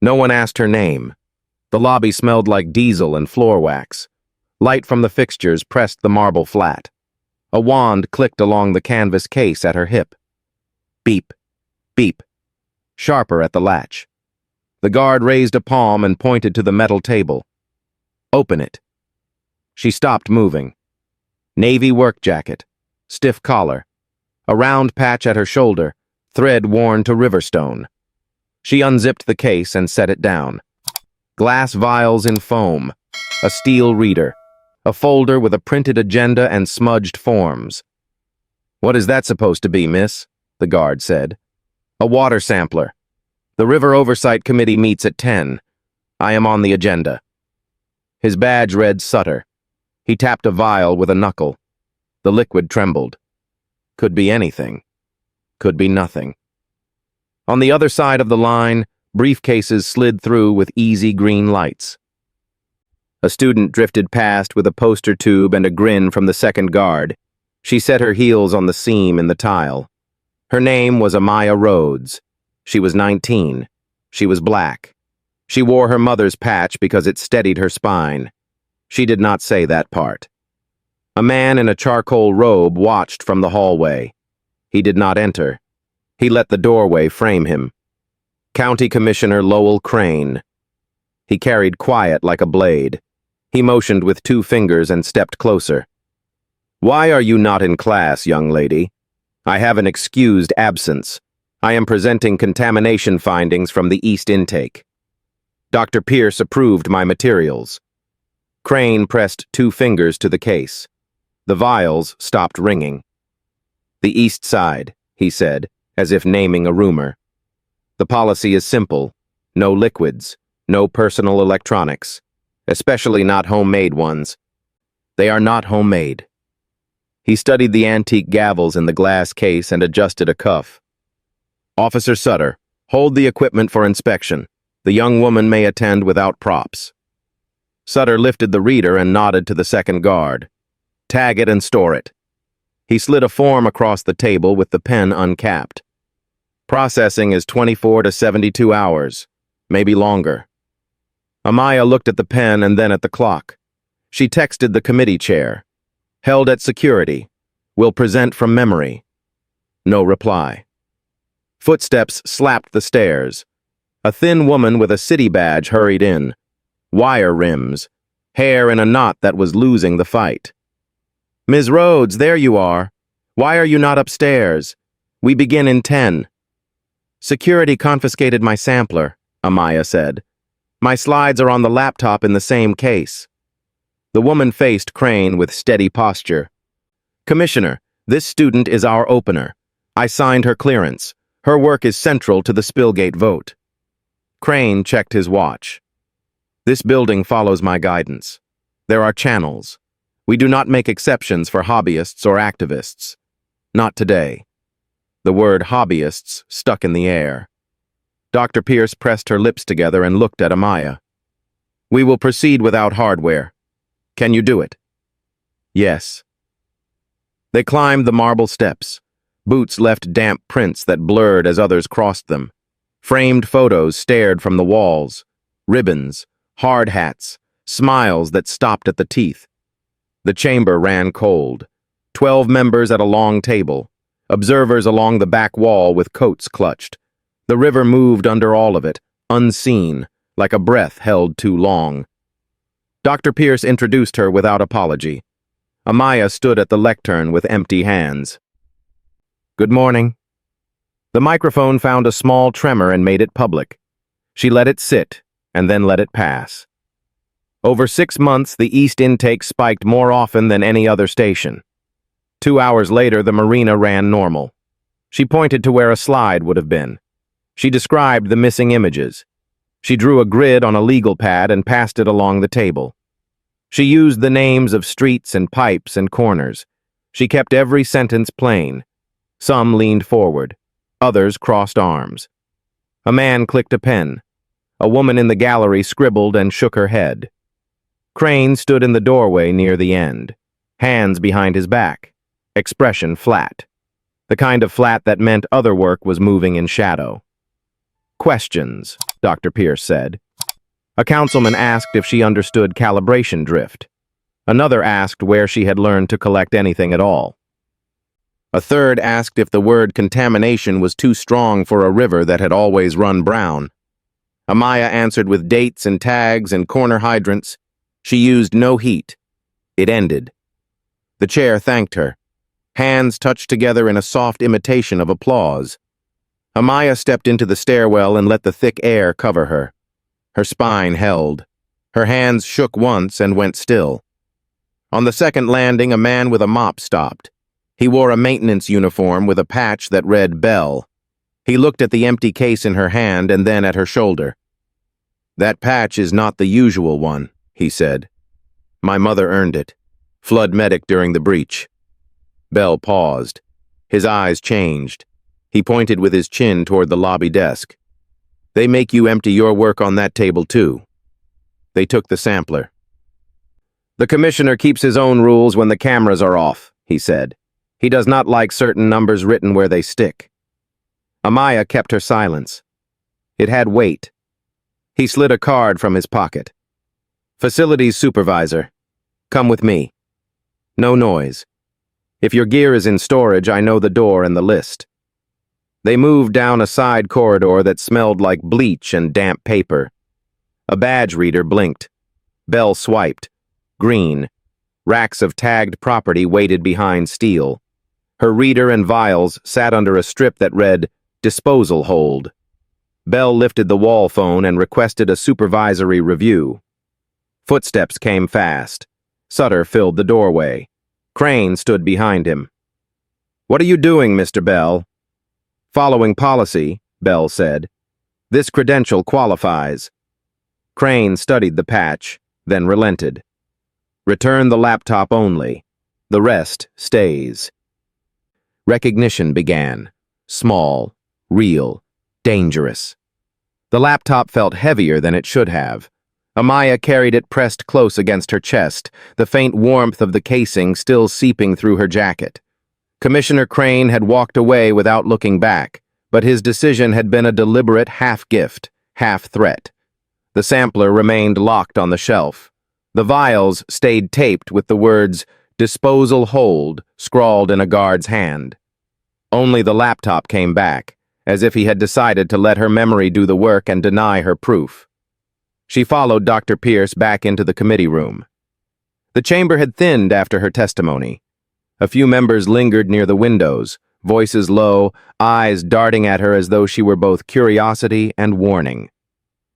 No one asked her name. The lobby smelled like diesel and floor wax. Light from the fixtures pressed the marble flat. A wand clicked along the canvas case at her hip. Beep, beep, sharper at the latch. The guard raised a palm and pointed to the metal table. Open it. She stopped moving. Navy work jacket, stiff collar, a round patch at her shoulder, thread worn to riverstone. She unzipped the case and set it down. Glass vials in foam, a steel reader, a folder with a printed agenda and smudged forms. "What is that supposed to be, miss?" the guard said. "A water sampler. The River Oversight Committee meets at 10. I am on the agenda." His badge read Sutter. He tapped a vial with a knuckle. The liquid trembled. Could be anything. Could be nothing. On the other side of the line, briefcases slid through with easy green lights. A student drifted past with a poster tube and a grin from the second guard. She set her heels on the seam in the tile. Her name was Amaya Rhodes. She was 19. She was black. She wore her mother's patch because it steadied her spine. She did not say that part. A man in a charcoal robe watched from the hallway. He did not enter. He let the doorway frame him. County Commissioner Lowell Crane. He carried quiet like a blade. He motioned with 2 fingers and stepped closer. "Why are you not in class, young lady? I have an excused absence. I am presenting contamination findings from the East intake." Dr. Pierce approved my materials. Crane pressed 2 fingers to the case. The vials stopped ringing. "The East Side," he said, as if naming a rumor. "The policy is simple. No liquids, no personal electronics, especially not homemade ones. They are not homemade." He studied the antique gavels in the glass case and adjusted a cuff. "Officer Sutter, hold the equipment for inspection. The young woman may attend without props." Sutter lifted the reader and nodded to the second guard. "Tag it and store it." He slid a form across the table with the pen uncapped. "Processing is 24 to 72 hours, maybe longer." Amaya looked at the pen and then at the clock. She texted the committee chair. "Held at security. Will present from memory." No reply. Footsteps slapped the stairs. A thin woman with a city badge hurried in. Wire rims, hair in a knot that was losing the fight. "Ms. Rhodes, there you are. Why are you not upstairs? We begin in 10. "Security confiscated my sampler," Amaya said. "My slides are on the laptop in the same case." The woman faced Crane with steady posture. "Commissioner, this student is our opener. I signed her clearance. Her work is central to the Spillgate vote." Crane checked his watch. "This building follows my guidance. There are channels. We do not make exceptions for hobbyists or activists. Not today." The word hobbyists stuck in the air. Dr. Pierce pressed her lips together and looked at Amaya. "We will proceed without hardware. Can you do it?" "Yes." They climbed the marble steps. Boots left damp prints that blurred as others crossed them. Framed photos stared from the walls. Ribbons, hard hats, smiles that stopped at the teeth. The chamber ran cold. 12 members at a long table. Observers along the back wall with coats clutched. The river moved under all of it, unseen, like a breath held too long. Dr. Pierce introduced her without apology. Amaya stood at the lectern with empty hands. "Good morning." The microphone found a small tremor and made it public. She let it sit, and then let it pass. Over 6 months, the East intake spiked more often than any other station. 2 hours later, the marina ran normal. She pointed to where a slide would have been. She described the missing images. She drew a grid on a legal pad and passed it along the table. She used the names of streets and pipes and corners. She kept every sentence plain. Some leaned forward. Others crossed arms. A man clicked a pen. A woman in the gallery scribbled and shook her head. Crane stood in the doorway near the end, hands behind his back, expression flat. The kind of flat that meant other work was moving in shadow. Questions, Dr. Pierce said. A councilman asked if she understood calibration drift. Another asked where she had learned to collect anything at all. A third asked if the word contamination was too strong for a river that had always run brown. Amaya answered with dates and tags and corner hydrants. She used no heat. It ended. The chair thanked her. Hands touched together in a soft imitation of applause. Amaya stepped into the stairwell and let the thick air cover her. Her spine held. Her hands shook once and went still. On the second landing, a man with a mop stopped. He wore a maintenance uniform with a patch that read Bell. He looked at the empty case in her hand and then at her shoulder. "That patch is not the usual one," he said. "My mother earned it. Flood medic during the breach." Bell paused. His eyes changed. He pointed with his chin toward the lobby desk. "They make you empty your work on that table, too." They took the sampler. "The commissioner keeps his own rules when the cameras are off," he said. "He does not like certain numbers written where they stick." Amaya kept her silence. It had weight. He slid a card from his pocket. "Facilities supervisor. Come with me. No noise. If your gear is in storage, I know the door and the list." They moved down a side corridor that smelled like bleach and damp paper. A badge reader blinked. Bell swiped. Green. Racks of tagged property waited behind steel. Her reader and vials sat under a strip that read, "Disposal Hold." Bell lifted the wall phone and requested a supervisory review. Footsteps came fast. Sutter filled the doorway. Crane stood behind him. "What are you doing, Mr. Bell?" "Following policy," Bell said. "This credential qualifies." Crane studied the patch, then relented. "Return the laptop only. The rest stays." Recognition began. Small, real, dangerous. The laptop felt heavier than it should have. Amaya carried it pressed close against her chest, the faint warmth of the casing still seeping through her jacket. Commissioner Crane had walked away without looking back, but his decision had been a deliberate half-gift, half-threat. The sampler remained locked on the shelf. The vials stayed taped with the words, "Disposal Hold," scrawled in a guard's hand. Only the laptop came back, as if he had decided to let her memory do the work and deny her proof. She followed Dr. Pierce back into the committee room. The chamber had thinned after her testimony. A few members lingered near the windows, voices low, eyes darting at her as though she were both curiosity and warning.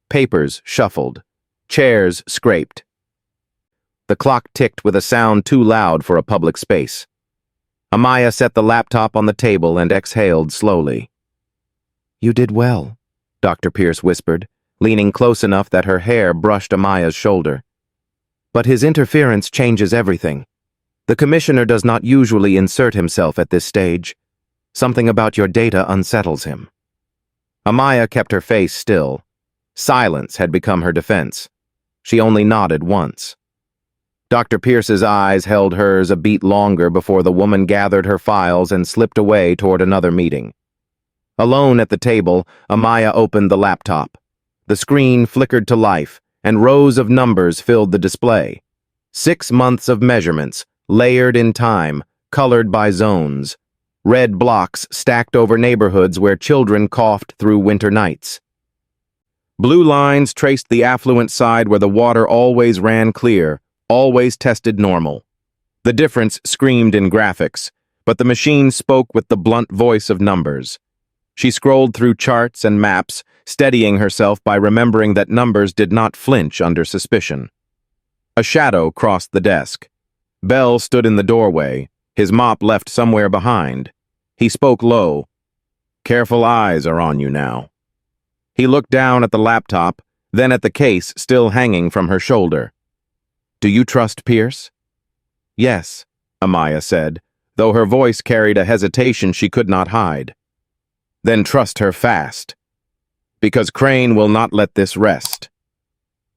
Papers shuffled. Chairs scraped. The clock ticked with a sound too loud for a public space. Amaya set the laptop on the table and exhaled slowly. "You did well," Dr. Pierce whispered, leaning close enough that her hair brushed Amaya's shoulder. "But his interference changes everything. The commissioner does not usually insert himself at this stage. Something about your data unsettles him." Amaya kept her face still. Silence had become her defense. She only nodded once. Dr. Pierce's eyes held hers a beat longer before the woman gathered her files and slipped away toward another meeting. Alone at the table, Amaya opened the laptop. The screen flickered to life, and rows of numbers filled the display. 6 months of measurements, layered in time, colored by zones. Red blocks stacked over neighborhoods where children coughed through winter nights. Blue lines traced the affluent side where the water always ran clear, always tested normal. The difference screamed in graphics, but the machine spoke with the blunt voice of numbers. She scrolled through charts and maps, steadying herself by remembering that numbers did not flinch under suspicion. A shadow crossed the desk. Bell stood in the doorway, his mop left somewhere behind. He spoke low. "Careful eyes are on you now." He looked down at the laptop, then at the case still hanging from her shoulder. "Do you trust Pierce?" "Yes," Amaya said, though her voice carried a hesitation she could not hide. "Then trust her fast, because Crane will not let this rest."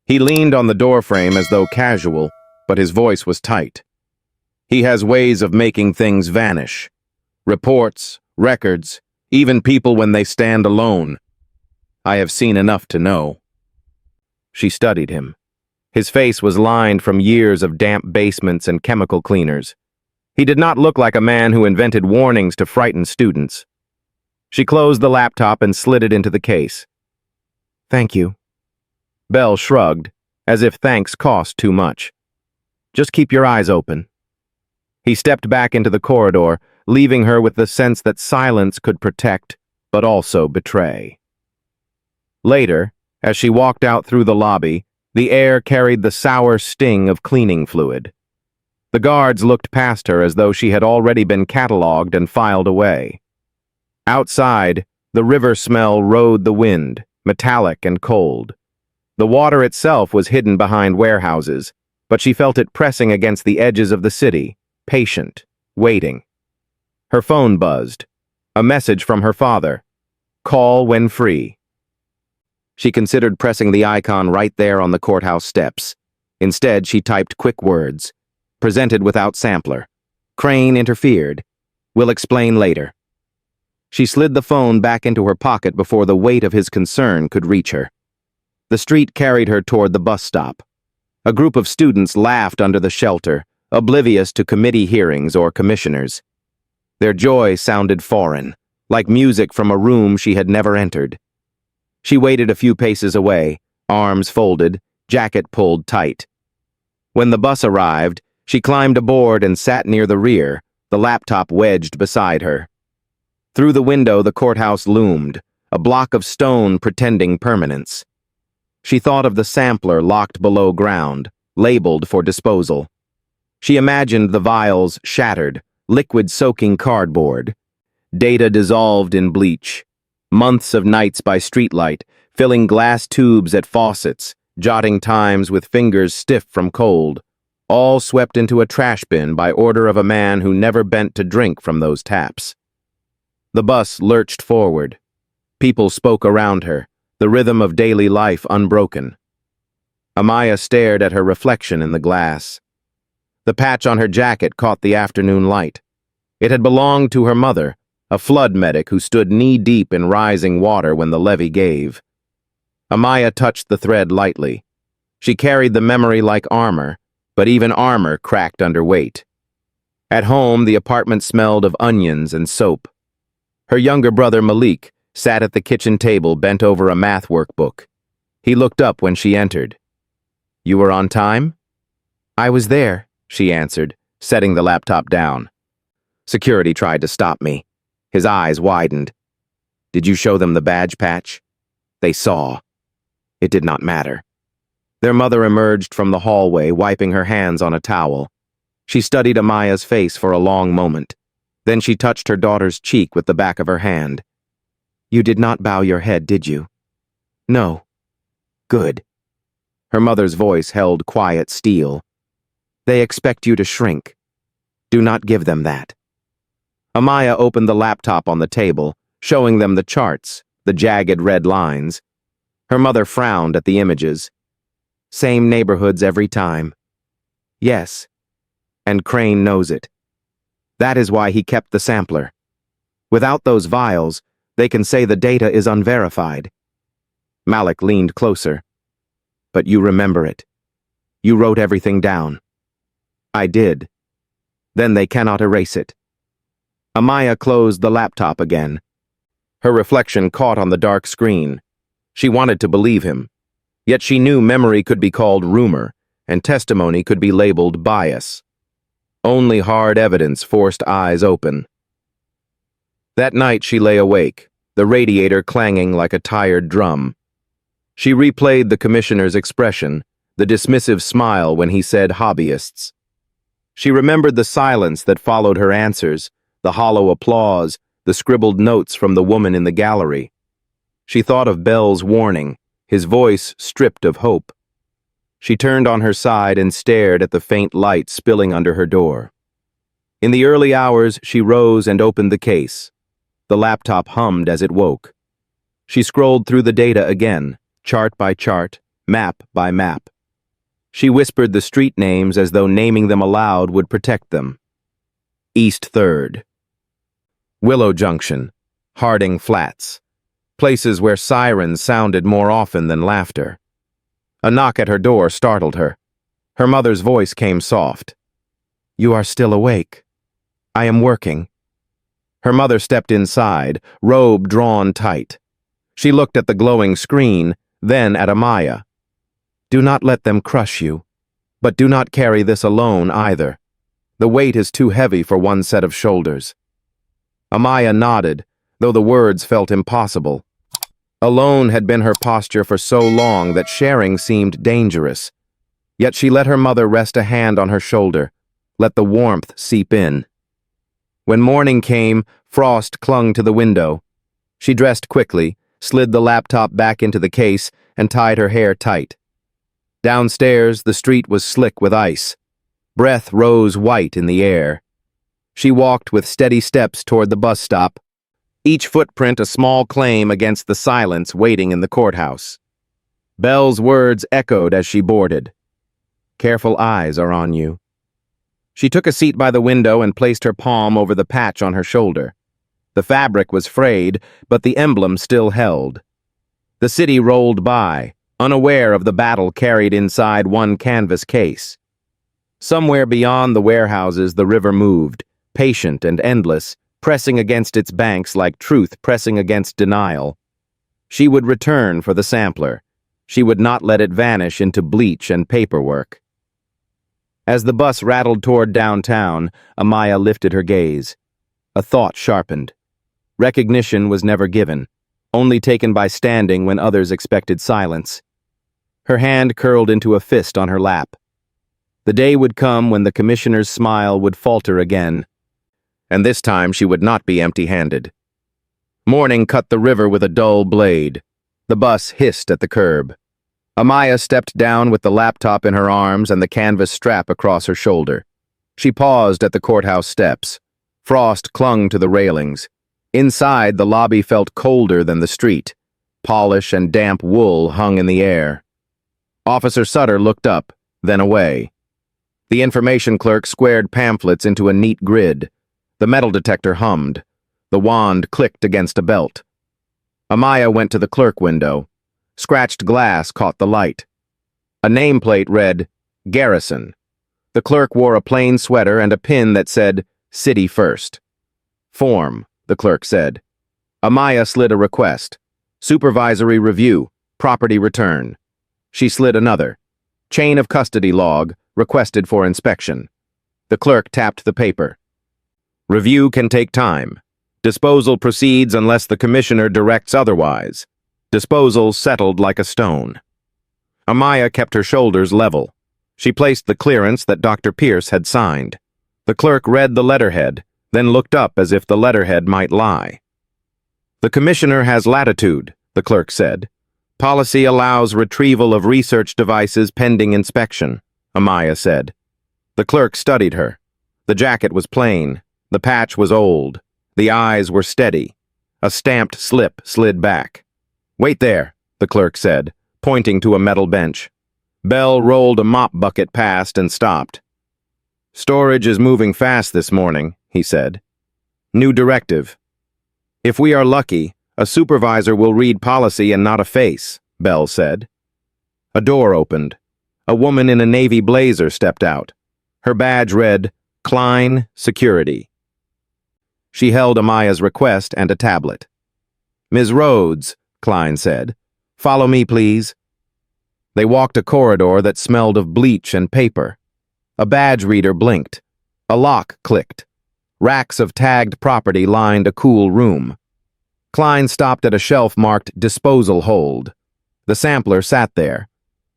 He leaned on the doorframe as though casual, but his voice was tight. "He has ways of making things vanish. Reports, records, even people when they stand alone." I have seen enough to know. She studied him. His face was lined from years of damp basements and chemical cleaners. He did not look like a man who invented warnings to frighten students. She closed the laptop and slid it into the case. Thank you. Belle shrugged, as if thanks cost too much. Just keep your eyes open. He stepped back into the corridor, leaving her with the sense that silence could protect, but also betray. Later, as she walked out through the lobby, the air carried the sour sting of cleaning fluid. The guards looked past her as though she had already been catalogued and filed away. Outside, the river smell rode the wind, metallic and cold. The water itself was hidden behind warehouses, but she felt it pressing against the edges of the city, patient, waiting. Her phone buzzed. A message from her father. Call when free. She considered pressing the icon right there on the courthouse steps. Instead, she typed quick words. Presented without sampler. Crane interfered. Will explain later. She slid the phone back into her pocket before the weight of his concern could reach her. The street carried her toward the bus stop. A group of students laughed under the shelter, oblivious to committee hearings or commissioners. Their joy sounded foreign, like music from a room she had never entered. She waited a few paces away, arms folded, jacket pulled tight. When the bus arrived, she climbed aboard and sat near the rear, the laptop wedged beside her. Through the window the courthouse loomed, a block of stone pretending permanence. She thought of the sampler locked below ground, labeled for disposal. She imagined the vials shattered, liquid-soaking cardboard. Data dissolved in bleach. Months of nights by streetlight, filling glass tubes at faucets, jotting times with fingers stiff from cold, all swept into a trash bin by order of a man who never bent to drink from those taps. The bus lurched forward. People spoke around her, the rhythm of daily life unbroken. Amaya stared at her reflection in the glass. The patch on her jacket caught the afternoon light. It had belonged to her mother, a flood medic who stood knee-deep in rising water when the levee gave. Amaya touched the thread lightly. She carried the memory like armor, but even armor cracked under weight. At home, the apartment smelled of onions and soap. Her younger brother, Malik, sat at the kitchen table bent over a math workbook. He looked up when she entered. You were on time? I was there, she answered, setting the laptop down. Security tried to stop me. His eyes widened. Did you show them the badge patch? They saw. It did not matter. Their mother emerged from the hallway, wiping her hands on a towel. She studied Amaya's face for a long moment. Then she touched her daughter's cheek with the back of her hand. You did not bow your head, did you? No. Good. Her mother's voice held quiet steel. They expect you to shrink. Do not give them that. Amaya opened the laptop on the table, showing them the charts, the jagged red lines. Her mother frowned at the images. Same neighborhoods every time. Yes. And Crane knows it. That is why he kept the sampler. Without those vials, they can say the data is unverified. Malik leaned closer. But you remember it. You wrote everything down. I did. Then they cannot erase it. Amaya closed the laptop again. Her reflection caught on the dark screen. She wanted to believe him. Yet she knew memory could be called rumor, and testimony could be labeled bias. Only hard evidence forced eyes open. That night she lay awake, the radiator clanging like a tired drum. She replayed the commissioner's expression, the dismissive smile when he said hobbyists. She remembered the silence that followed her answers, the hollow applause, the scribbled notes from the woman in the gallery. She thought of Belle's warning, his voice stripped of hope. She turned on her side and stared at the faint light spilling under her door. In the early hours, she rose and opened the case. The laptop hummed as it woke. She scrolled through the data again, chart by chart, map by map. She whispered the street names as though naming them aloud would protect them. East 3rd. Willow Junction. Harding Flats. places where sirens sounded more often than laughter. A knock at her door startled her. Her mother's voice came soft. "You are still awake. I am working." Her mother stepped inside, robe drawn tight. She looked at the glowing screen, then at Amaya. "Do not let them crush you, but do not carry this alone either. The weight is too heavy for one set of shoulders." Amaya nodded, though the words felt impossible. Alone had been her posture for so long that sharing seemed dangerous. Yet she let her mother rest a hand on her shoulder, let the warmth seep in. When morning came, frost clung to the window. She dressed quickly, slid the laptop back into the case, and tied her hair tight. Downstairs, the street was slick with ice. Breath rose white in the air. She walked with steady steps toward the bus stop, each footprint a small claim against the silence waiting in the courthouse. Belle's words echoed as she boarded. "Careful eyes are on you." She took a seat by the window and placed her palm over the patch on her shoulder. The fabric was frayed, but the emblem still held. The city rolled by, unaware of the battle carried inside one canvas case. Somewhere beyond the warehouses the river moved, patient and endless, pressing against its banks like truth pressing against denial. She would return for the sampler. She would not let it vanish into bleach and paperwork. As the bus rattled toward downtown, Amaya lifted her gaze. A thought sharpened. Recognition was never given, only taken by standing when others expected silence. Her hand curled into a fist on her lap. The day would come when the commissioner's smile would falter again, and this time she would not be empty-handed. Morning cut the river with a dull blade. The bus hissed at the curb. Amaya stepped down with the laptop in her arms and the canvas strap across her shoulder. She paused at the courthouse steps. Frost clung to the railings. Inside, the lobby felt colder than the street. Polish and damp wool hung in the air. Officer Sutter looked up, then away. The information clerk squared pamphlets into a neat grid. The metal detector hummed. The wand clicked against a belt. Amaya went to the clerk window. Scratched glass caught the light. A nameplate read, "Garrison." The clerk wore a plain sweater and a pin that said, "City First." "Form," the clerk said. Amaya slid a request. "Supervisory review, property return." She slid another. "Chain of custody log, requested for inspection." The clerk tapped the paper. "Review can take time. Disposal proceeds unless the commissioner directs otherwise. Disposal settled like a stone." Amaya kept her shoulders level. She placed the clearance that Dr. Pierce had signed. The clerk read the letterhead, then looked up as if the letterhead might lie. "The commissioner has latitude," the clerk said. "Policy allows retrieval of research devices pending inspection," Amaya said. The clerk studied her. The jacket was plain. The patch was old. The eyes were steady. A stamped slip slid back. "Wait there," the clerk said, pointing to a metal bench. Belle rolled a mop bucket past and stopped. "Storage is moving fast this morning," he said. "New directive. If we are lucky, a supervisor will read policy and not a face," Belle said. A door opened. A woman in a navy blazer stepped out. Her badge read, "Klein, Security." She held Amaya's request and a tablet. "Ms. Rhodes," Klein said, "follow me, please." They walked a corridor that smelled of bleach and paper. A badge reader blinked. A lock clicked. Racks of tagged property lined a cool room. Klein stopped at a shelf marked "Disposal Hold." The sampler sat there.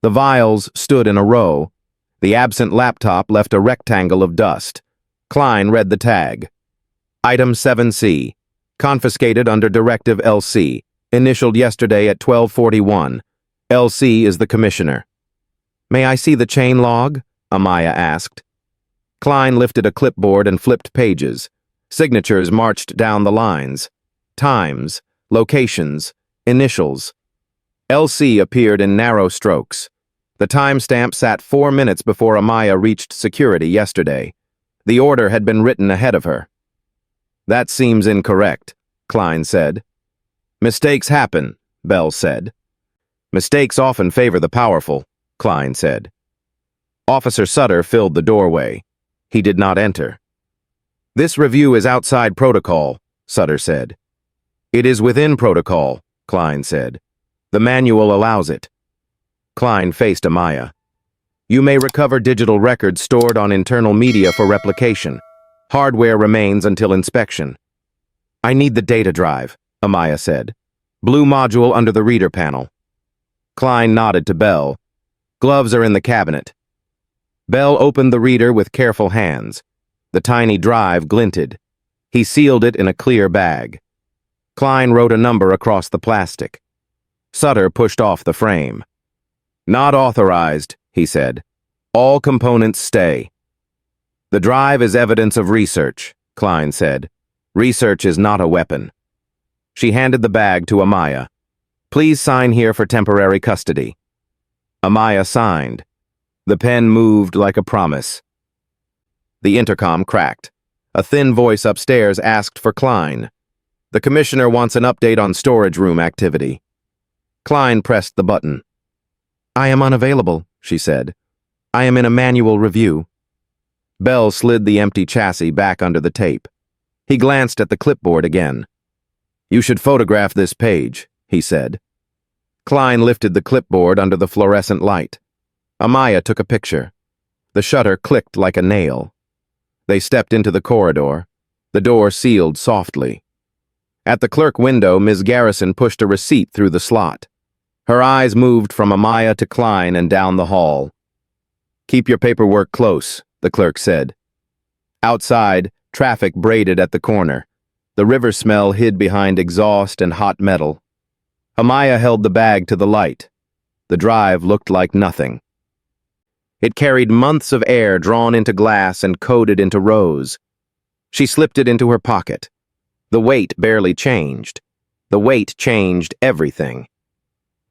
The vials stood in a row. The absent laptop left a rectangle of dust. Klein read the tag. Item 7C, confiscated under Directive LC, initialed yesterday at 12:41. LC is the commissioner. "May I see the chain log?" Amaya asked. Klein lifted a clipboard and flipped pages. Signatures marched down the lines. Times, locations, initials. LC appeared in narrow strokes. The timestamp sat 4 minutes before Amaya reached security yesterday. The order had been written ahead of her. "That seems incorrect," Klein said. Mistakes happen, Bell said. Mistakes often favor the powerful, Klein said. Officer Sutter filled the doorway. He did not enter. This review is outside protocol, Sutter said. It is within protocol, Klein said. The manual allows it. Klein faced Amaya. You may recover digital records stored on internal media for replication. Hardware remains until inspection. I need the data drive, Amaya said. Blue module under the reader panel. Klein nodded to Bell. Gloves are in the cabinet. Bell opened the reader with careful hands. The tiny drive glinted. He sealed it in a clear bag. Klein wrote a number across the plastic. Sutter pushed off the frame. Not authorized, he said. All components stay. The drive is evidence of research, Klein said. Research is not a weapon. She handed the bag to Amaya. Please sign here for temporary custody. Amaya signed. The pen moved like a promise. The intercom cracked. A thin voice upstairs asked for Klein. The commissioner wants an update on storage room activity. Klein pressed the button. I am unavailable, she said. I am in a manual review. Bell slid the empty chassis back under the tape. He glanced at the clipboard again. You should photograph this page, he said. Klein lifted the clipboard under the fluorescent light. Amaya took a picture. The shutter clicked like a nail. They stepped into the corridor. The door sealed softly. At the clerk window, Ms. Garrison pushed a receipt through the slot. Her eyes moved from Amaya to Klein and down the hall. Keep your paperwork close, the clerk said. Outside, traffic braided at the corner. The river smell hid behind exhaust and hot metal. Amaya held the bag to the light. The drive looked like nothing. It carried months of air drawn into glass and coded into rows. She slipped it into her pocket. The weight barely changed. The weight changed everything.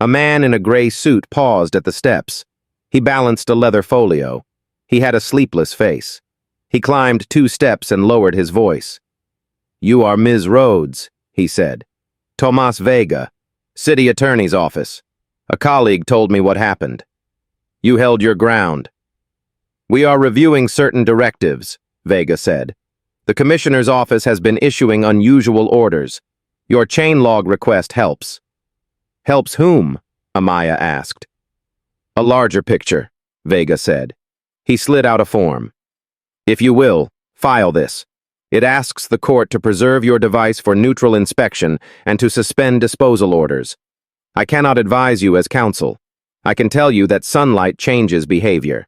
A man in a gray suit paused at the steps. He balanced a leather folio. He had a sleepless face. He climbed 2 steps and lowered his voice. You are Ms. Rhodes, he said. Tomas Vega, city attorney's office. A colleague told me what happened. You held your ground. We are reviewing certain directives, Vega said. The commissioner's office has been issuing unusual orders. Your chain log request helps. Helps whom? Amaya asked. A larger picture, Vega said. He slid out a form. If you will, file this. It asks the court to preserve your device for neutral inspection and to suspend disposal orders. I cannot advise you as counsel. I can tell you that sunlight changes behavior.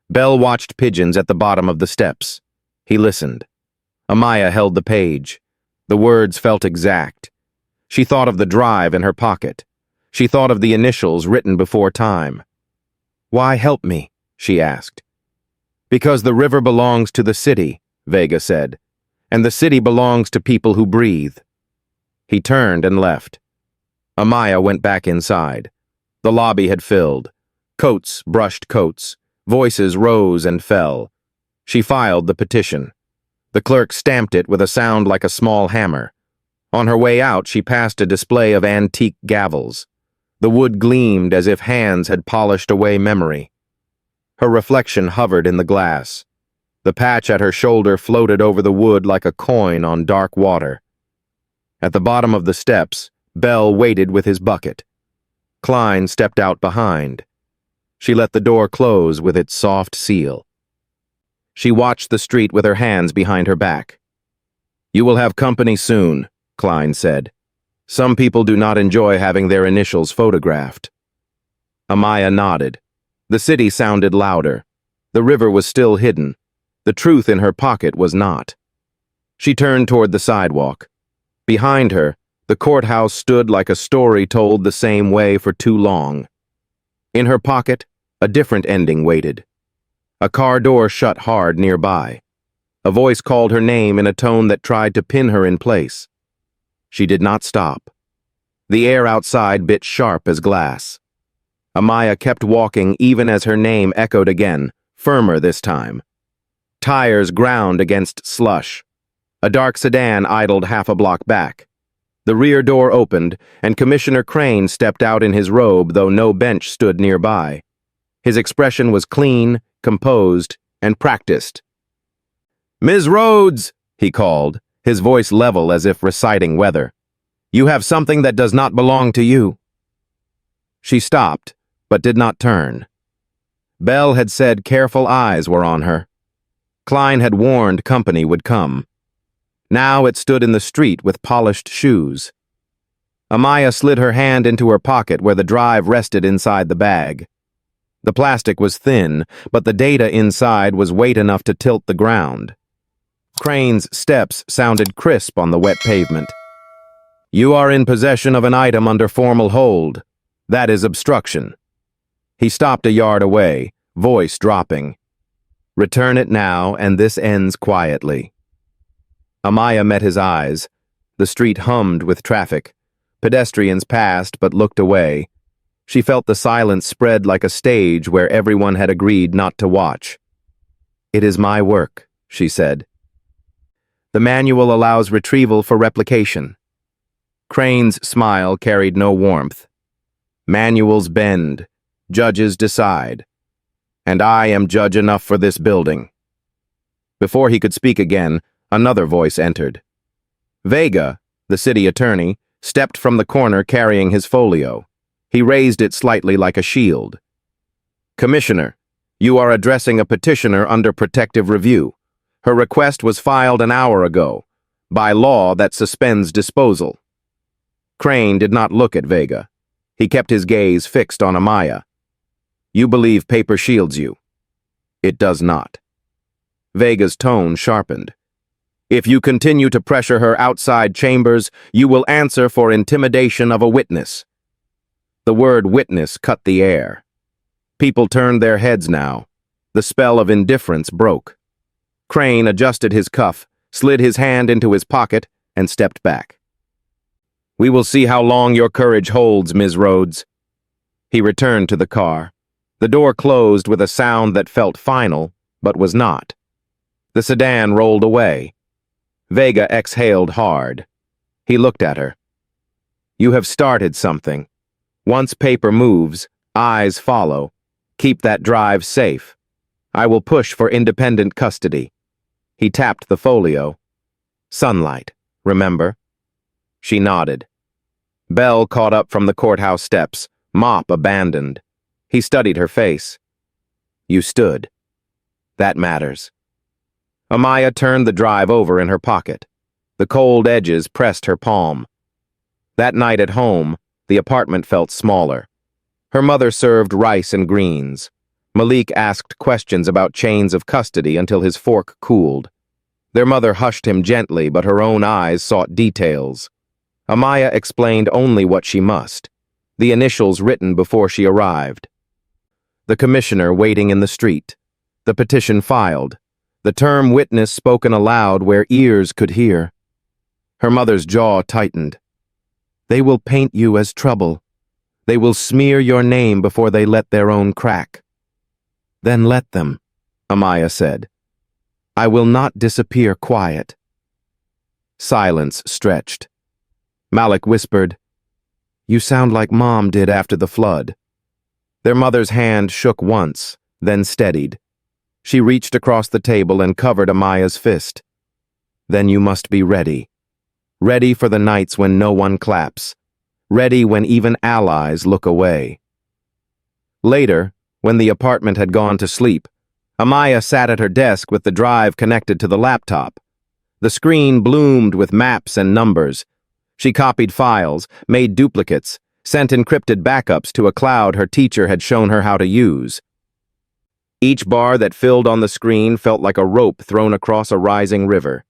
Bell watched pigeons at the bottom of the steps. He listened. Amaya held the page. The words felt exact. She thought of the drive in her pocket. She thought of the initials written before time. Why help me? She asked. Because the river belongs to the city, Vega said, and the city belongs to people who breathe. He turned and left. Amaya went back inside. The lobby had filled. Coats brushed coats. Voices rose and fell. She filed the petition. The clerk stamped it with a sound like a small hammer. On her way out, she passed a display of antique gavels. The wood gleamed as if hands had polished away memory. Her reflection hovered in the glass. The patch at her shoulder floated over the wood like a coin on dark water. At the bottom of the steps, Bell waited with his bucket. Klein stepped out behind. She let the door close with its soft seal. She watched the street with her hands behind her back. You will have company soon, Klein said. Some people do not enjoy having their initials photographed. Amaya nodded. The city sounded louder. The river was still hidden. The truth in her pocket was not. She turned toward the sidewalk. Behind her, the courthouse stood like a story told the same way for too long. In her pocket, a different ending waited. A car door shut hard nearby. A voice called her name in a tone that tried to pin her in place. She did not stop. The air outside bit sharp as glass. Amaya kept walking even as her name echoed again, firmer this time. Tires ground against slush. A dark sedan idled half a block back. The rear door opened, and Commissioner Crane stepped out in his robe, though no bench stood nearby. His expression was clean, composed, and practiced. "Ms. Rhodes," he called, his voice level as if reciting weather. "You have something that does not belong to you." She stopped, but did not turn. Bell had said careful eyes were on her. Klein had warned company would come. Now it stood in the street with polished shoes. Amaya slid her hand into her pocket where the drive rested inside the bag. The plastic was thin, but the data inside was weight enough to tilt the ground. Crane's steps sounded crisp on the wet pavement. "You are in possession of an item under formal hold. That is obstruction." He stopped a yard away, voice dropping. "Return it now, and this ends quietly." Amaya met his eyes. The street hummed with traffic. Pedestrians passed but looked away. She felt the silence spread like a stage where everyone had agreed not to watch. "It is my work," she said. "The manual allows retrieval for replication." Crane's smile carried no warmth. "Manuals bend. Judges decide. And I am judge enough for this building." Before he could speak again, another voice entered. Vega, the city attorney, stepped from the corner carrying his folio. He raised it slightly like a shield. "Commissioner, you are addressing a petitioner under protective review. Her request was filed an hour ago. By law, that suspends disposal." Crane did not look at Vega. He kept his gaze fixed on Amaya. "You believe paper shields you." "It does not." Vega's tone sharpened. "If you continue to pressure her outside chambers, you will answer for intimidation of a witness." The word witness cut the air. People turned their heads now. The spell of indifference broke. Crane adjusted his cuff, slid his hand into his pocket, and stepped back. "We will see how long your courage holds, Ms. Rhodes." He returned to the car. The door closed with a sound that felt final, but was not. The sedan rolled away. Vega exhaled hard. He looked at her. "You have started something. Once paper moves, eyes follow. Keep that drive safe. I will push for independent custody." He tapped the folio. "Sunlight, remember?" She nodded. Bell caught up from the courthouse steps, mop abandoned. He studied her face. "You stood. That matters." Amaya turned the drive over in her pocket. The cold edges pressed her palm. That night at home, the apartment felt smaller. Her mother served rice and greens. Malik asked questions about chains of custody until his fork cooled. Their mother hushed him gently, but her own eyes sought details. Amaya explained only what she must, the initials written before she arrived. The commissioner waiting in the street. The petition filed. The term witness spoken aloud where ears could hear. Her mother's jaw tightened. "They will paint you as trouble. They will smear your name before they let their own crack." "Then let them," Amaya said. "I will not disappear quiet." Silence stretched. Malik whispered, "You sound like Mom did after the flood." Their mother's hand shook once, then steadied. She reached across the table and covered Amaya's fist. "Then you must be ready. Ready for the nights when no one claps. Ready when even allies look away." Later, when the apartment had gone to sleep, Amaya sat at her desk with the drive connected to the laptop. The screen bloomed with maps and numbers. She copied files, made duplicates, sent encrypted backups to a cloud her teacher had shown her how to use. Each bar that filled on the screen felt like a rope thrown across a rising river.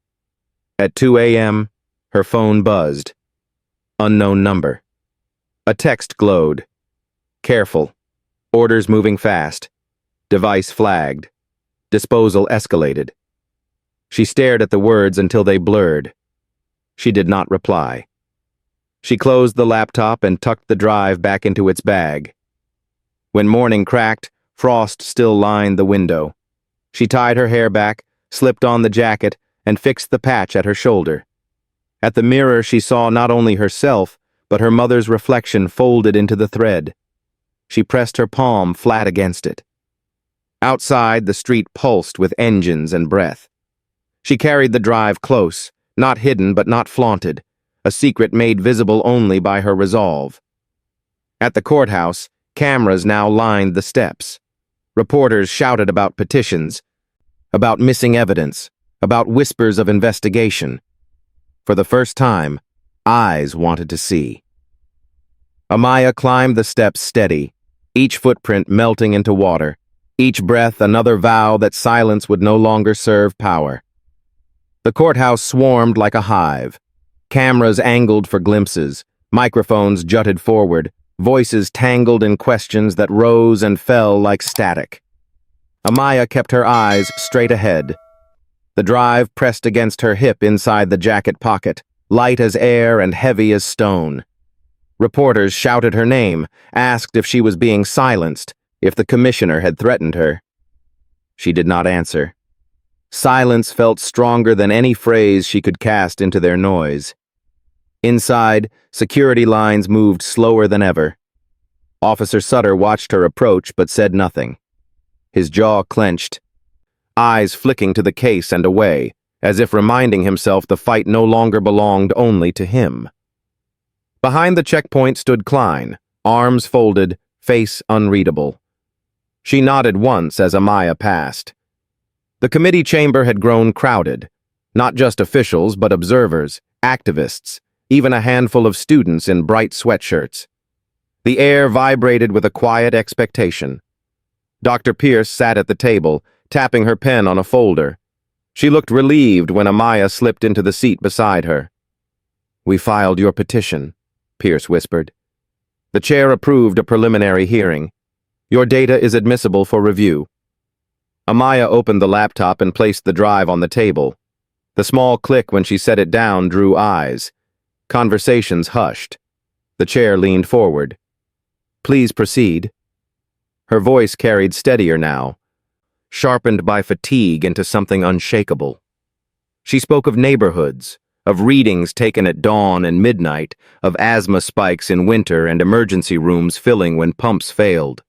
At 2 a.m., her phone buzzed. Unknown number. A text glowed. "Careful. Orders moving fast. Device flagged. Disposal escalated." She stared at the words until they blurred. She did not reply. She closed the laptop and tucked the drive back into its bag. When morning cracked, frost still lined the window. She tied her hair back, slipped on the jacket, and fixed the patch at her shoulder. At the mirror, she saw not only herself, but her mother's reflection folded into the thread. She pressed her palm flat against it. Outside, the street pulsed with engines and breath. She carried the drive close, not hidden but not flaunted, a secret made visible only by her resolve. At the courthouse, cameras now lined the steps. Reporters shouted about petitions, about missing evidence, about whispers of investigation. For the first time, eyes wanted to see. Amaya climbed the steps steady, each footprint melting into water, each breath another vow that silence would no longer serve power. The courthouse swarmed like a hive. Cameras angled for glimpses, microphones jutted forward, voices tangled in questions that rose and fell like static. Amaya kept her eyes straight ahead. The drive pressed against her hip inside the jacket pocket, light as air and heavy as stone. Reporters shouted her name, asked if she was being silenced, if the commissioner had threatened her. She did not answer. Silence felt stronger than any phrase she could cast into their noise. Inside, security lines moved slower than ever. Officer Sutter watched her approach but said nothing. His jaw clenched, eyes flicking to the case and away, as if reminding himself the fight no longer belonged only to him. Behind the checkpoint stood Klein, arms folded, face unreadable. She nodded once as Amaya passed. The committee chamber had grown crowded, not just officials but observers, activists, even a handful of students in bright sweatshirts. The air vibrated with a quiet expectation. Dr. Pierce sat at the table, tapping her pen on a folder. She looked relieved when Amaya slipped into the seat beside her. "We filed your petition," Pierce whispered. "The chair approved a preliminary hearing. Your data is admissible for review." Amaya opened the laptop and placed the drive on the table. The small click when she set it down drew eyes. Conversations hushed. The chair leaned forward. "Please proceed." Her voice carried steadier now, sharpened by fatigue into something unshakable. She spoke of neighborhoods, of readings taken at dawn and midnight, of asthma spikes in winter and emergency rooms filling when pumps failed.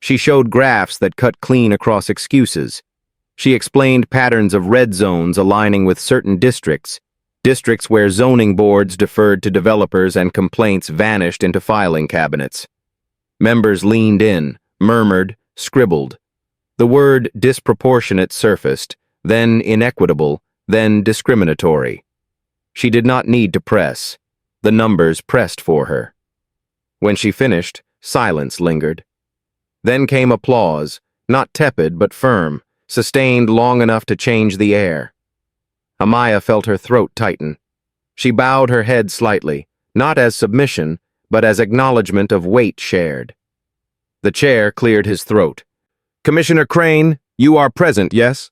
She showed graphs that cut clean across excuses. She explained patterns of red zones aligning with certain districts, districts where zoning boards deferred to developers and complaints vanished into filing cabinets. Members leaned in, murmured, scribbled. The word disproportionate surfaced, then inequitable, then discriminatory. She did not need to press. The numbers pressed for her. When she finished, silence lingered. Then came applause, not tepid but firm, sustained long enough to change the air. Amaya felt her throat tighten. She bowed her head slightly, not as submission, but as acknowledgement of weight shared. The chair cleared his throat. "Commissioner Crane, you are present, yes?"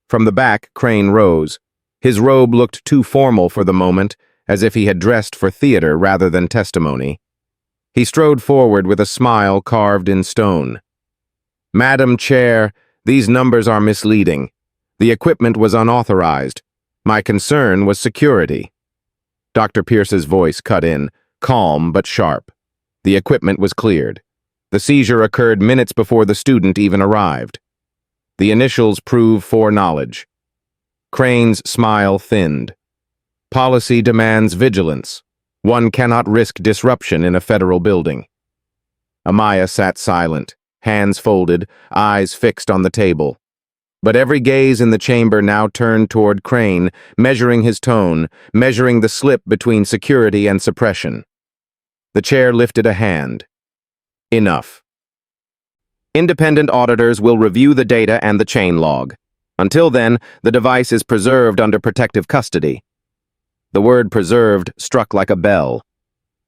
From the back, Crane rose. His robe looked too formal for the moment, as if he had dressed for theater rather than testimony. He strode forward with a smile carved in stone. "Madam Chair, these numbers are misleading. The equipment was unauthorized. My concern was security." Dr. Pierce's voice cut in, calm but sharp. The equipment was cleared. The seizure occurred minutes before the student even arrived. The initials prove foreknowledge. Crane's smile thinned. "Policy demands vigilance. One cannot risk disruption in a federal building." Amaya sat silent, hands folded, eyes fixed on the table. But every gaze in the chamber now turned toward Crane, measuring his tone, measuring the slip between security and suppression. The chair lifted a hand. "Enough. Independent auditors will review the data and the chain log. Until then, the device is preserved under protective custody." The word preserved struck like a bell.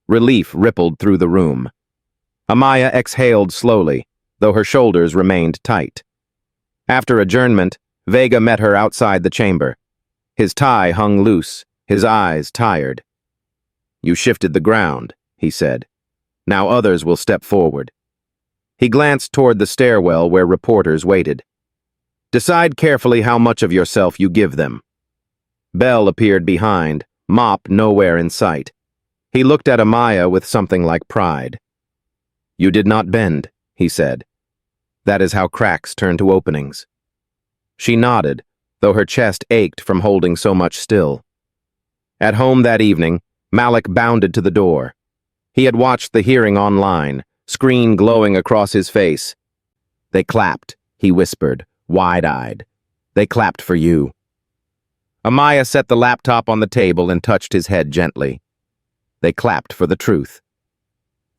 Relief rippled through the room. Amaya exhaled slowly, though her shoulders remained tight. After adjournment, Vega met her outside the chamber. His tie hung loose, his eyes tired. "You shifted the ground," he said. "Now others will step forward." He glanced toward the stairwell where reporters waited. "Decide carefully how much of yourself you give them." Bell appeared behind, mop nowhere in sight. He looked at Amaya with something like pride. "You did not bend," he said. "That is how cracks turn to openings." She nodded, though her chest ached from holding so much still. At home that evening, Malik bounded to the door. He had watched the hearing online, screen glowing across his face. "They clapped," he whispered, wide-eyed. "They clapped for you." Amaya set the laptop on the table and touched his head gently. "They clapped for the truth.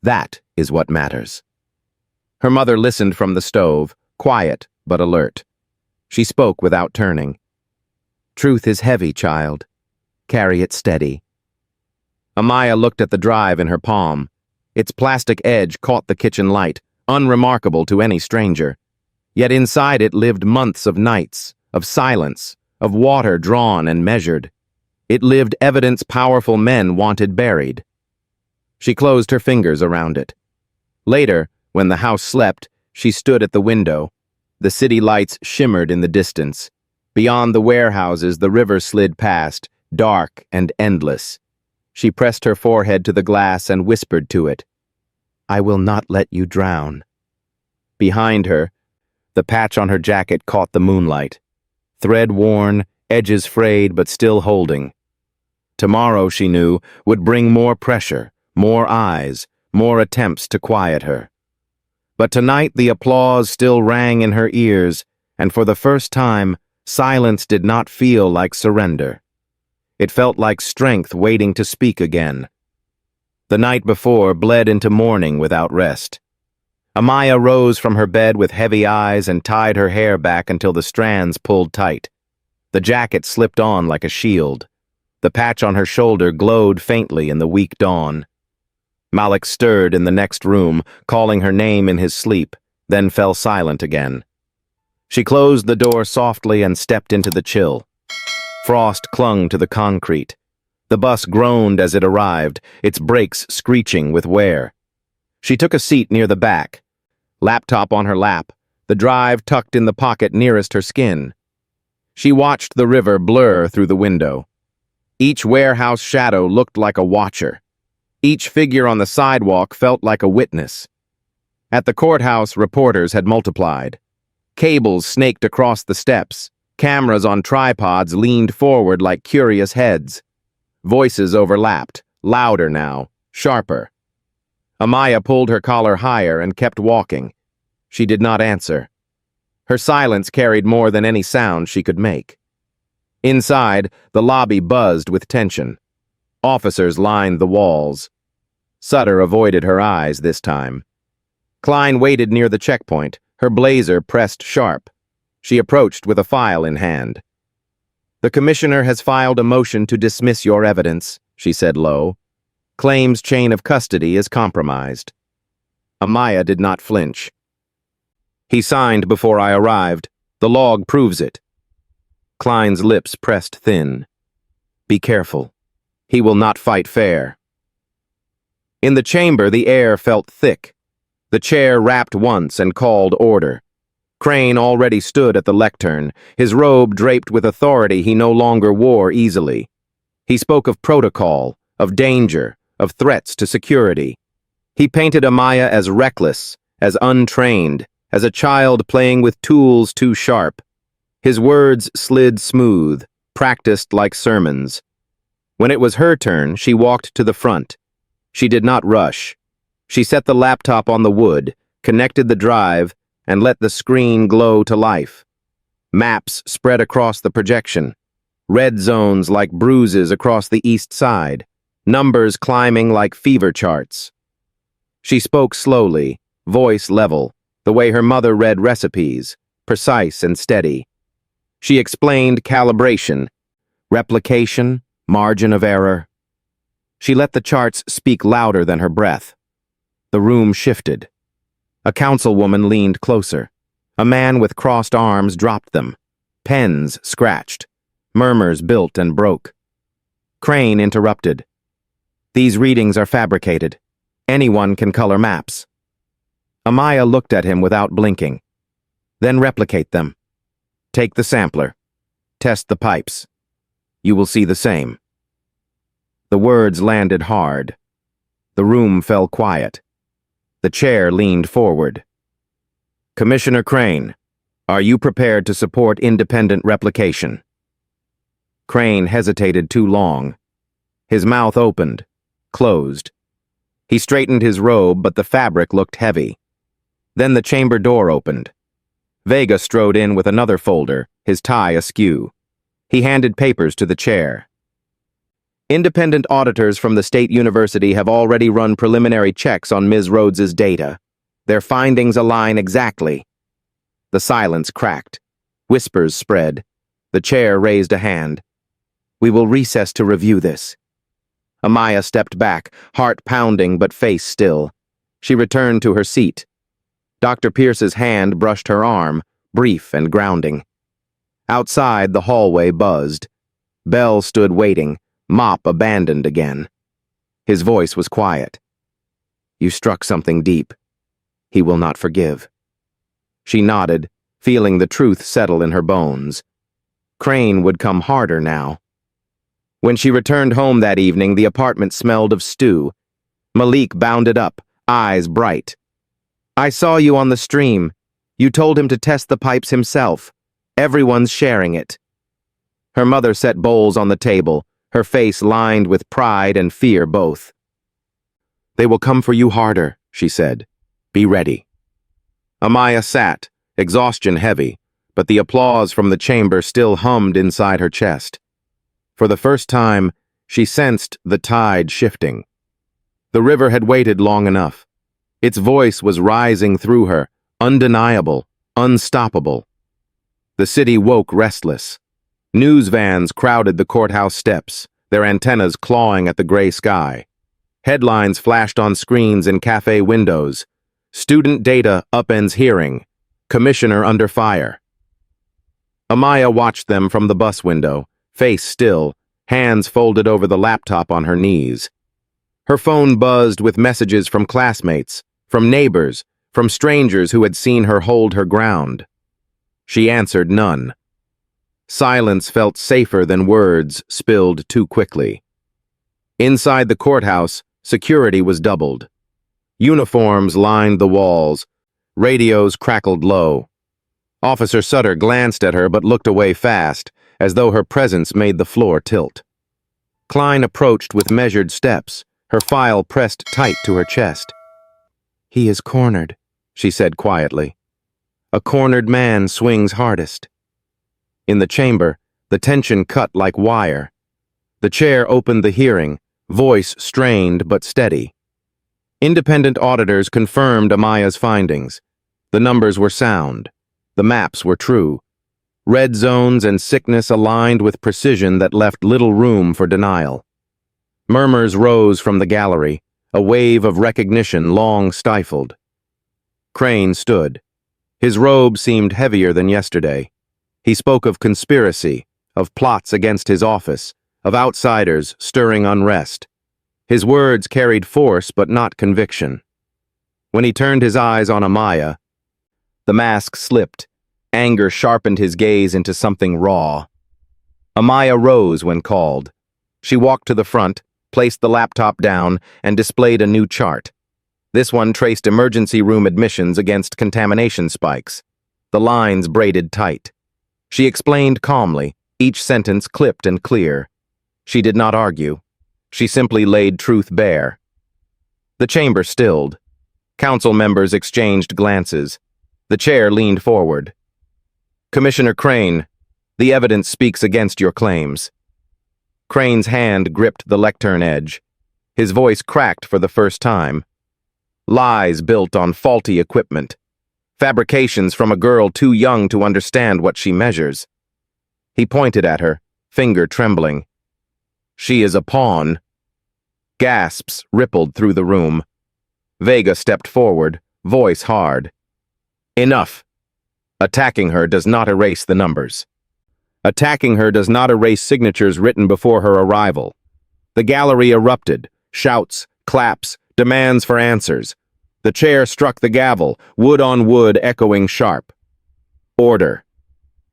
That is what matters." Her mother listened from the stove, quiet but alert. She spoke without turning. "Truth is heavy, child. Carry it steady." Amaya looked at the drive in her palm. Its plastic edge caught the kitchen light, unremarkable to any stranger. Yet inside it lived months of nights, of silence, of water drawn and measured. It lived evidence powerful men wanted buried. She closed her fingers around it. Later, when the house slept, she stood at the window. The city lights shimmered in the distance. Beyond the warehouses, the river slid past, dark and endless. She pressed her forehead to the glass and whispered to it, "I will not let you drown." Behind her, the patch on her jacket caught the moonlight. Thread worn, edges frayed but still holding. Tomorrow, she knew, would bring more pressure, more eyes, more attempts to quiet her. But tonight the applause still rang in her ears, and for the first time, silence did not feel like surrender. It felt like strength waiting to speak again. The night before bled into morning without rest. Amaya rose from her bed with heavy eyes and tied her hair back until the strands pulled tight. The jacket slipped on like a shield. The patch on her shoulder glowed faintly in the weak dawn. Malik stirred in the next room, calling her name in his sleep, then fell silent again. She closed the door softly and stepped into the chill. Frost clung to the concrete. The bus groaned as it arrived, its brakes screeching with wear. She took a seat near the back, laptop on her lap, the drive tucked in the pocket nearest her skin. She watched the river blur through the window. Each warehouse shadow looked like a watcher. Each figure on the sidewalk felt like a witness. At the courthouse, reporters had multiplied. Cables snaked across the steps. Cameras on tripods leaned forward like curious heads. Voices overlapped, louder now, sharper. Amaya pulled her collar higher and kept walking. She did not answer. Her silence carried more than any sound she could make. Inside, the lobby buzzed with tension. Officers lined the walls. Sutter avoided her eyes this time. Klein waited near the checkpoint, her blazer pressed sharp. She approached with a file in hand. "The commissioner has filed a motion to dismiss your evidence," she said low. "Claims chain of custody is compromised." Amaya did not flinch. "He signed before I arrived. The log proves it." Klein's lips pressed thin. "Be careful. He will not fight fair." In the chamber, the air felt thick. The chair rapped once and called order. Crane already stood at the lectern, his robe draped with authority he no longer wore easily. He spoke of protocol, of danger, of threats to security. He painted Amaya as reckless, as untrained, as a child playing with tools too sharp. His words slid smooth, practiced like sermons. When it was her turn, she walked to the front. She did not rush. She set the laptop on the wood, connected the drive, and let the screen glow to life. Maps spread across the projection. Red zones like bruises across the east side. Numbers climbing like fever charts. She spoke slowly, voice level, the way her mother read recipes, precise and steady. She explained calibration, replication, margin of error. She let the charts speak louder than her breath. The room shifted. A councilwoman leaned closer. A man with crossed arms dropped them. Pens scratched. Murmurs built and broke. Crane interrupted. "These readings are fabricated. Anyone can color maps." Amaya looked at him without blinking. "Then replicate them. Take the sampler. Test the pipes. You will see the same." The words landed hard. The room fell quiet. The chair leaned forward. Commissioner Crane, are you prepared to support independent replication? Crane hesitated too long. His mouth opened, closed. He straightened his robe, but the fabric looked heavy. Then the chamber door opened. Vega strode in with another folder, his tie askew. He handed papers to the chair. Independent auditors from the State University have already run preliminary checks on Ms. Rhodes's data. Their findings align exactly. The silence cracked. Whispers spread. The chair raised a hand. We will recess to review this. Amaya stepped back, heart pounding but face still. She returned to her seat. Dr. Pierce's hand brushed her arm, brief and grounding. Outside, the hallway buzzed. Bell stood waiting, mop abandoned again. His voice was quiet. You struck something deep. He will not forgive. She nodded, feeling the truth settle in her bones. Crane would come harder now. When she returned home that evening, the apartment smelled of stew. Malik bounded up, eyes bright. I saw you on the stream. You told him to test the pipes himself. Everyone's sharing it. Her mother set bowls on the table, her face lined with pride and fear both. They will come for you harder, she said. Be ready. Amaya sat, exhaustion heavy, but the applause from the chamber still hummed inside her chest. For the first time, she sensed the tide shifting. The river had waited long enough. Its voice was rising through her, undeniable, unstoppable. The city woke restless. News vans crowded the courthouse steps, their antennas clawing at the gray sky. Headlines flashed on screens in cafe windows. Student data upends hearing. Commissioner under fire. Amaya watched them from the bus window, face still, hands folded over the laptop on her knees. Her phone buzzed with messages from classmates, from neighbors, from strangers who had seen her hold her ground. She answered none. Silence felt safer than words spilled too quickly. Inside the courthouse, security was doubled. Uniforms lined the walls. Radios crackled low. Officer Sutter glanced at her but looked away fast, as though her presence made the floor tilt. Klein approached with measured steps, her file pressed tight to her chest. He is cornered, she said quietly. A cornered man swings hardest. In the chamber, the tension cut like wire. The chair opened the hearing, voice strained but steady. Independent auditors confirmed Amaya's findings. The numbers were sound. The maps were true. Red zones and sickness aligned with precision that left little room for denial. Murmurs rose from the gallery, a wave of recognition long stifled. Crane stood. His robe seemed heavier than yesterday. He spoke of conspiracy, of plots against his office, of outsiders stirring unrest. His words carried force but not conviction. When he turned his eyes on Amaya, the mask slipped. Anger sharpened his gaze into something raw. Amaya rose when called. She walked to the front, placed the laptop down, and displayed a new chart. This one traced emergency room admissions against contamination spikes. The lines braided tight. She explained calmly, each sentence clipped and clear. She did not argue. She simply laid truth bare. The chamber stilled. Council members exchanged glances. The chair leaned forward. Commissioner Crane, the evidence speaks against your claims. Crane's hand gripped the lectern edge. His voice cracked for the first time. Lies built on faulty equipment. Fabrications from a girl too young to understand what she measures. He pointed at her, finger trembling. She is a pawn. Gasps rippled through the room. Vega stepped forward, voice hard. Enough. Attacking her does not erase the numbers. Attacking her does not erase signatures written before her arrival. The gallery erupted, shouts, claps, demands for answers. The chair struck the gavel, wood on wood echoing sharp. Order.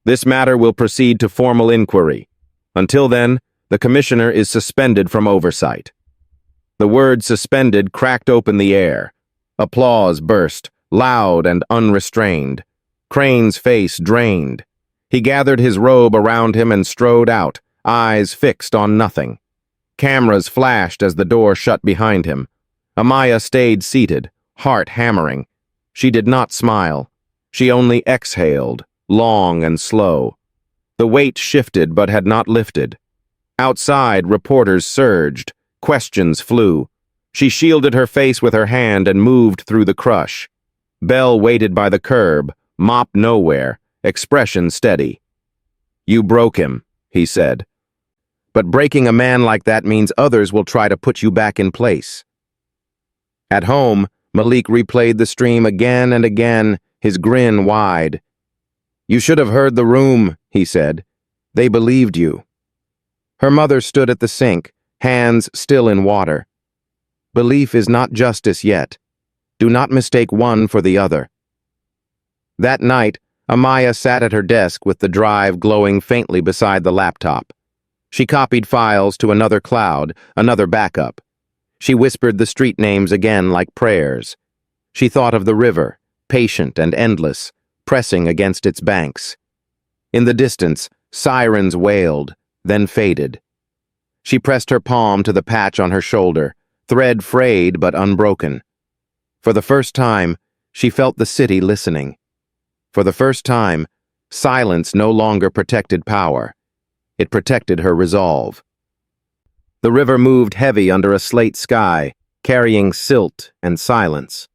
This matter will proceed to formal inquiry. Until then, The commissioner is suspended from oversight. The word suspended cracked open the air. Applause burst, loud and unrestrained. Crane's face drained. He gathered his robe around him and strode out, eyes fixed on nothing. Cameras flashed as the door shut behind him. Amaya stayed seated, heart hammering. She did not smile. She only exhaled, long and slow. The weight shifted but had not lifted. Outside, reporters surged. Questions flew. She shielded her face with her hand and moved through the crush. Bell waited by the curb, mop nowhere, expression steady. "You broke him," he said. "But breaking a man like that means others will try to put you back in place." At home, Malik replayed the stream again and again, his grin wide. "You should have heard the room," he said. "They believed you." Her mother stood at the sink, hands still in water. "Belief is not justice yet. Do not mistake one for the other." That night, Amaya sat at her desk with the drive glowing faintly beside the laptop. She copied files to another cloud, another backup. She whispered the street names again like prayers. She thought of the river, patient and endless, pressing against its banks. In the distance, sirens wailed, then faded. She pressed her palm to the patch on her shoulder, thread frayed but unbroken. For the first time, she felt the city listening. For the first time, silence no longer protected power. It protected her resolve. The river moved heavy under a slate sky, carrying silt and silence.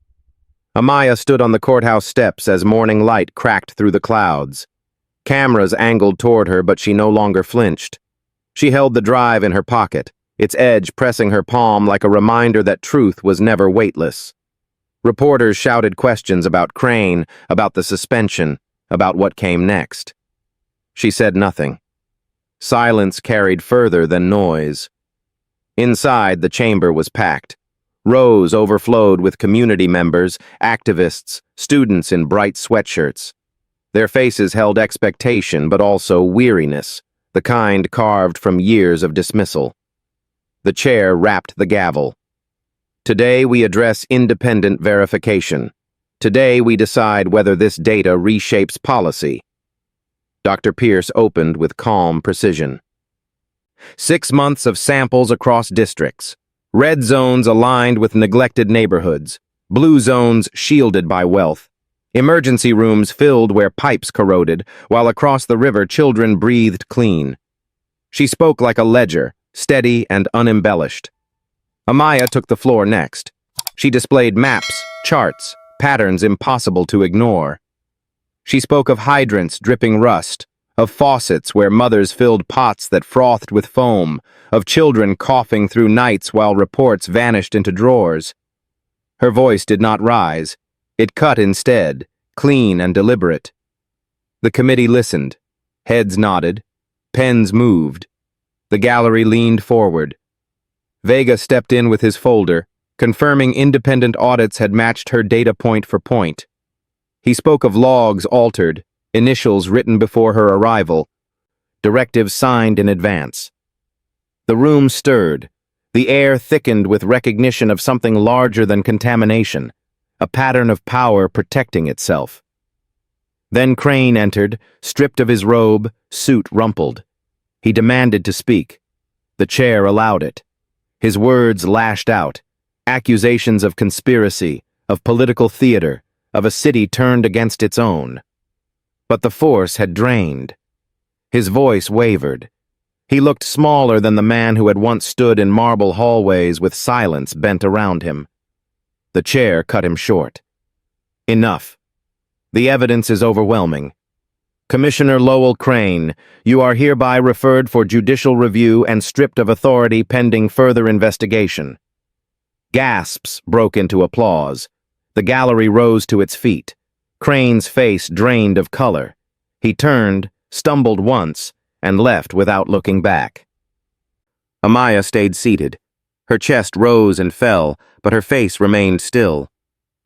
Amaya stood on the courthouse steps as morning light cracked through the clouds. Cameras angled toward her, but she no longer flinched. She held the drive in her pocket, its edge pressing her palm like a reminder that truth was never weightless. Reporters shouted questions about Crane, about the suspension, about what came next. She said nothing. Silence carried further than noise. Inside, the chamber was packed. Rows overflowed with community members, activists, students in bright sweatshirts. Their faces held expectation, but also weariness, the kind carved from years of dismissal. The chair rapped the gavel. Today we address independent verification. Today we decide whether this data reshapes policy. Dr. Pierce opened with calm precision. 6 months of samples across districts. Red zones aligned with neglected neighborhoods. Blue zones shielded by wealth. Emergency rooms filled where pipes corroded, while across the river children breathed clean. She spoke like a ledger, steady and unembellished. Amaya took the floor next. She displayed maps, charts, patterns impossible to ignore. She spoke of hydrants dripping rust, of faucets where mothers filled pots that frothed with foam, of children coughing through nights while reports vanished into drawers. Her voice did not rise. It cut instead, clean and deliberate. The committee listened. Heads nodded. Pens moved. The gallery leaned forward. Vega stepped in with his folder, confirming independent audits had matched her data point for point. He spoke of logs altered, initials written before her arrival, directives signed in advance. The room stirred. The air thickened with recognition of something larger than contamination, a pattern of power protecting itself. Then Crane entered, stripped of his robe, suit rumpled. He demanded to speak. The chair allowed it. His words lashed out, accusations of conspiracy, of political theater, of a city turned against its own. But the force had drained. His voice wavered. He looked smaller than the man who had once stood in marble hallways with silence bent around him. The chair cut him short. Enough. The evidence is overwhelming. Commissioner Lowell Crane, you are hereby referred for judicial review and stripped of authority pending further investigation. Gasps broke into applause. The gallery rose to its feet. Crane's face drained of color. He turned, stumbled once, and left without looking back. Amaya stayed seated. Her chest rose and fell, but her face remained still.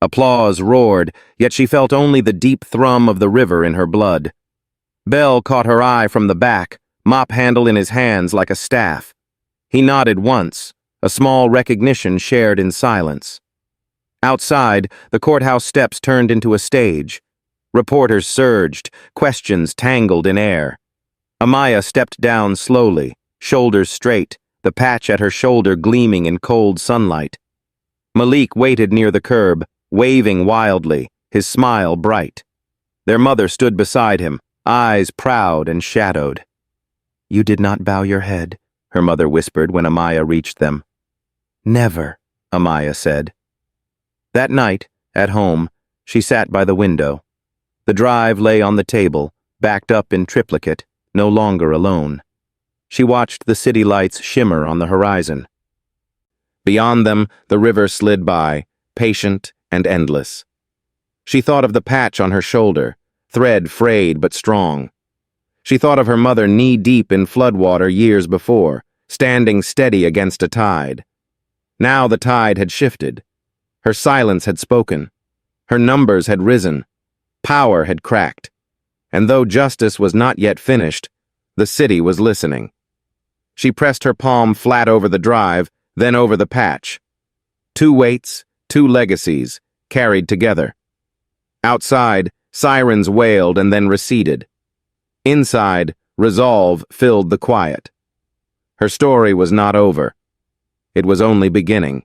Applause roared, yet she felt only the deep thrum of the river in her blood. Bell caught her eye from the back, mop handle in his hands like a staff. He nodded once, a small recognition shared in silence. Outside, the courthouse steps turned into a stage. Reporters surged, questions tangled in air. Amaya stepped down slowly, shoulders straight, the patch at her shoulder gleaming in cold sunlight. Malik waited near the curb, waving wildly, his smile bright. Their mother stood beside him, eyes proud and shadowed. "You did not bow your head," her mother whispered when Amaya reached them. "Never," Amaya said. That night, at home, she sat by the window. The drive lay on the table, backed up in triplicate, no longer alone. She watched the city lights shimmer on the horizon. Beyond them, the river slid by, patient and endless. She thought of the patch on her shoulder, thread frayed but strong. She thought of her mother knee-deep in floodwater years before, standing steady against a tide. Now the tide had shifted. Her silence had spoken. Her numbers had risen. Power had cracked. And though justice was not yet finished, the city was listening. She pressed her palm flat over the drive, then over the patch. 2 weights, 2 legacies, carried together. Outside, sirens wailed and then receded. Inside, resolve filled the quiet. Her story was not over. It was only beginning.